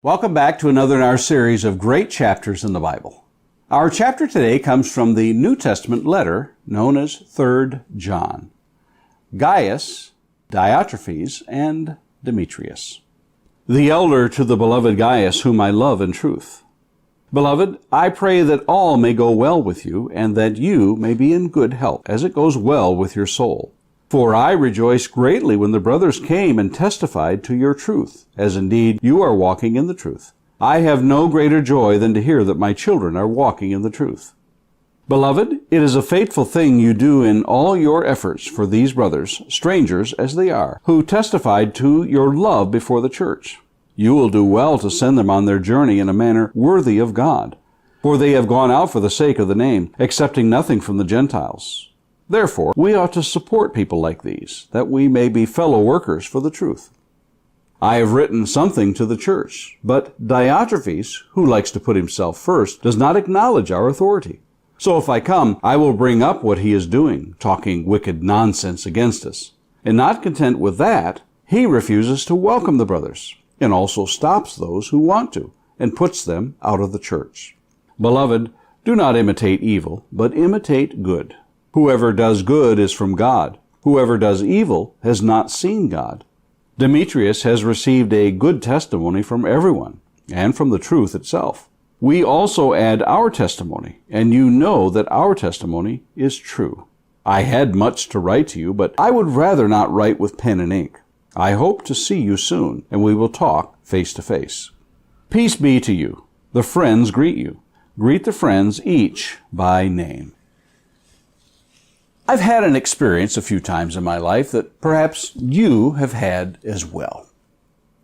Welcome back to another in our series of great chapters in the Bible. Our chapter today comes from the New Testament letter known as 3 John. Gaius, Diotrephes, and Demetrius. The elder to the beloved Gaius, whom I love in truth. Beloved, I pray that all may go well with you, and that you may be in good health, as it goes well with your soul. For I rejoiced greatly when the brothers came and testified to your truth, as indeed you are walking in the truth. I have no greater joy than to hear that my children are walking in the truth. Beloved, it is a faithful thing you do in all your efforts for these brothers, strangers as they are, who testified to your love before the church. You will do well to send them on their journey in a manner worthy of God, for they have gone out for the sake of the name, accepting nothing from the Gentiles. Therefore, we ought to support people like these, that we may be fellow workers for the truth. I have written something to the church, but Diotrephes, who likes to put himself first, does not acknowledge our authority. So if I come, I will bring up what he is doing, talking wicked nonsense against us. And not content with that, he refuses to welcome the brothers, and also stops those who want to, and puts them out of the church. Beloved, do not imitate evil, but imitate good. Whoever does good is from God. Whoever does evil has not seen God. Demetrius has received a good testimony from everyone, and from the truth itself. We also add our testimony, and you know that our testimony is true. I had much to write to you, but I would rather not write with pen and ink. I hope to see you soon, and we will talk face to face. Peace be to you. The friends greet you. Greet the friends each by name. I've had an experience a few times in my life that perhaps you have had as well.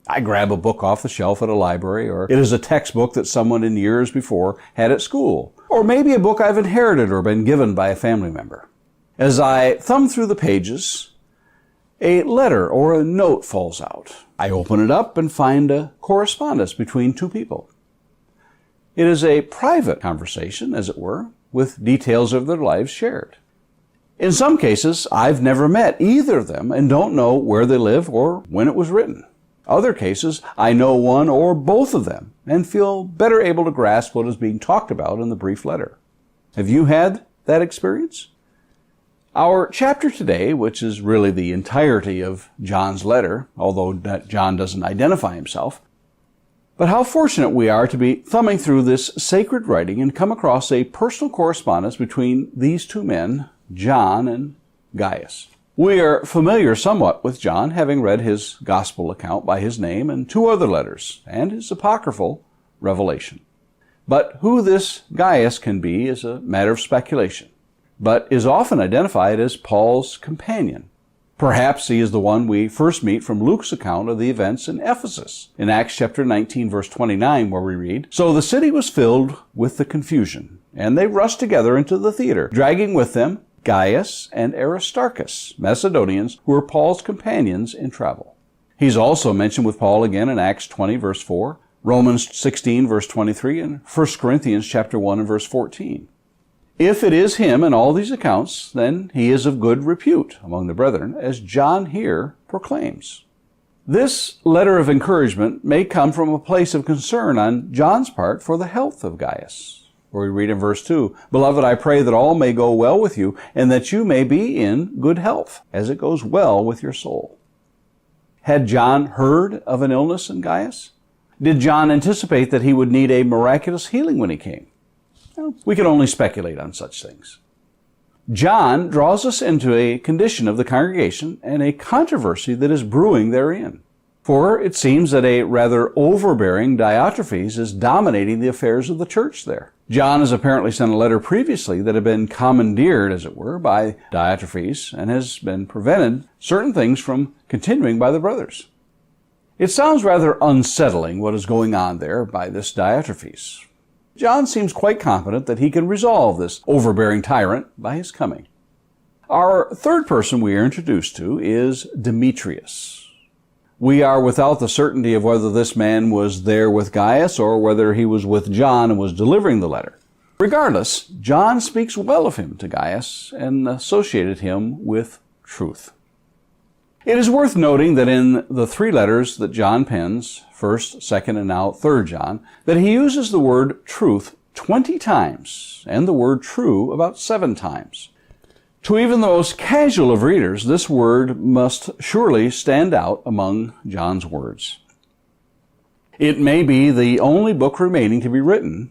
I grab a book off the shelf at a library, or it is a textbook that someone in years before had at school, or maybe a book I've inherited or been given by a family member. As I thumb through the pages, a letter or a note falls out. I open it up and find a correspondence between two people. It is a private conversation, as it were, with details of their lives shared. In some cases, I've never met either of them and don't know where they live or when it was written. Other cases, I know one or both of them and feel better able to grasp what is being talked about in the brief letter. Have you had that experience? Our chapter today, which is really the entirety of John's letter, although John doesn't identify himself, but how fortunate we are to be thumbing through this sacred writing and come across a personal correspondence between these two men, John and Gaius. We are familiar somewhat with John, having read his gospel account by his name and two other letters, and his apocryphal Revelation. But who this Gaius can be is a matter of speculation, but is often identified as Paul's companion. Perhaps he is the one we first meet from Luke's account of the events in Ephesus, in Acts chapter 19, verse 29, where we read, "So the city was filled with the confusion, and they rushed together into the theater, dragging with them Gaius and Aristarchus, Macedonians, who were Paul's companions in travel." He's also mentioned with Paul again in Acts 20, verse 4, Romans 16, verse 23, and 1 Corinthians chapter 1 and verse 14. If it is him in all these accounts, then he is of good repute among the brethren, as John here proclaims. This letter of encouragement may come from a place of concern on John's part for the health of Gaius, where we read in verse 2, "Beloved, I pray that all may go well with you, and that you may be in good health, as it goes well with your soul." Had John heard of an illness in Gaius? Did John anticipate that he would need a miraculous healing when he came? Well, we can only speculate on such things. John draws us into a condition of the congregation and a controversy that is brewing therein. For it seems that a rather overbearing Diotrephes is dominating the affairs of the church there. John has apparently sent a letter previously that had been commandeered, as it were, by Diotrephes and has been prevented certain things from continuing by the brothers. It sounds rather unsettling what is going on there by this Diotrephes. John seems quite confident that he can resolve this overbearing tyrant by his coming. Our third person we are introduced to is Demetrius. We are without the certainty of whether this man was there with Gaius or whether he was with John and was delivering the letter. Regardless, John speaks well of him to Gaius and associated him with truth. It is worth noting that in the three letters that John pens, 1st, 2nd, and now 3rd John, that he uses the word truth 20 times and the word true about 7 times. To even the most casual of readers, this word must surely stand out among John's words. It may be the only book remaining to be written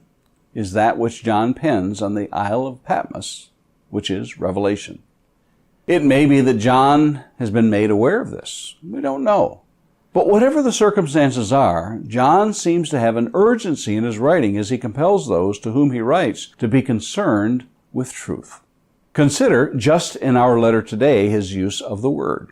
is that which John pens on the Isle of Patmos, which is Revelation. It may be that John has been made aware of this. We don't know. But whatever the circumstances are, John seems to have an urgency in his writing as he compels those to whom he writes to be concerned with truth. Consider, just in our letter today, his use of the word.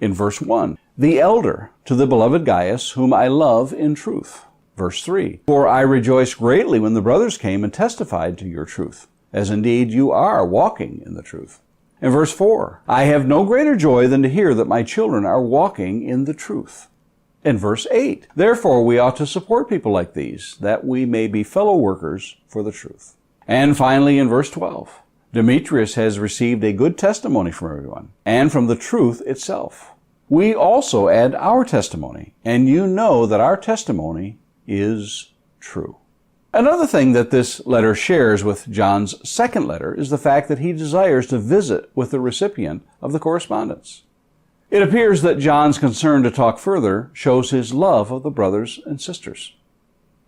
In verse 1, the elder to the beloved Gaius, whom I love in truth. Verse 3, for I rejoiced greatly when the brothers came and testified to your truth, as indeed you are walking in the truth. In verse 4, I have no greater joy than to hear that my children are walking in the truth. In verse 8, therefore we ought to support people like these, that we may be fellow workers for the truth. And finally, in verse 12, Demetrius has received a good testimony from everyone, and from the truth itself. We also add our testimony, and you know that our testimony is true. Another thing that this letter shares with John's second letter is the fact that he desires to visit with the recipient of the correspondence. It appears that John's concern to talk further shows his love of the brothers and sisters.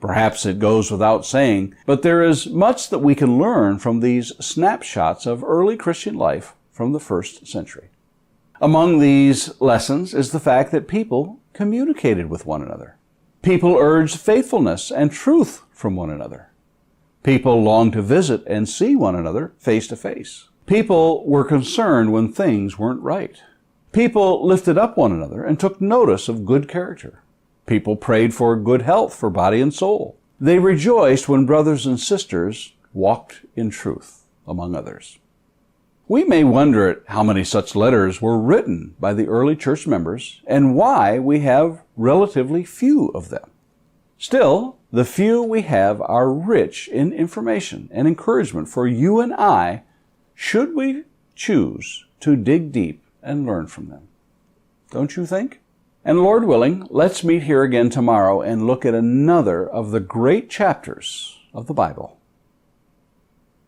Perhaps it goes without saying, but there is much that we can learn from these snapshots of early Christian life from the first century. Among these lessons is the fact that people communicated with one another. People urged faithfulness and truth from one another. People longed to visit and see one another face to face. People were concerned when things weren't right. People lifted up one another and took notice of good character. People prayed for good health for body and soul. They rejoiced when brothers and sisters walked in truth, among others. We may wonder at how many such letters were written by the early church members and why we have relatively few of them. Still, the few we have are rich in information and encouragement for you and I, should we choose to dig deep and learn from them. Don't you think? And Lord willing, let's meet here again tomorrow and look at another of the great chapters of the Bible.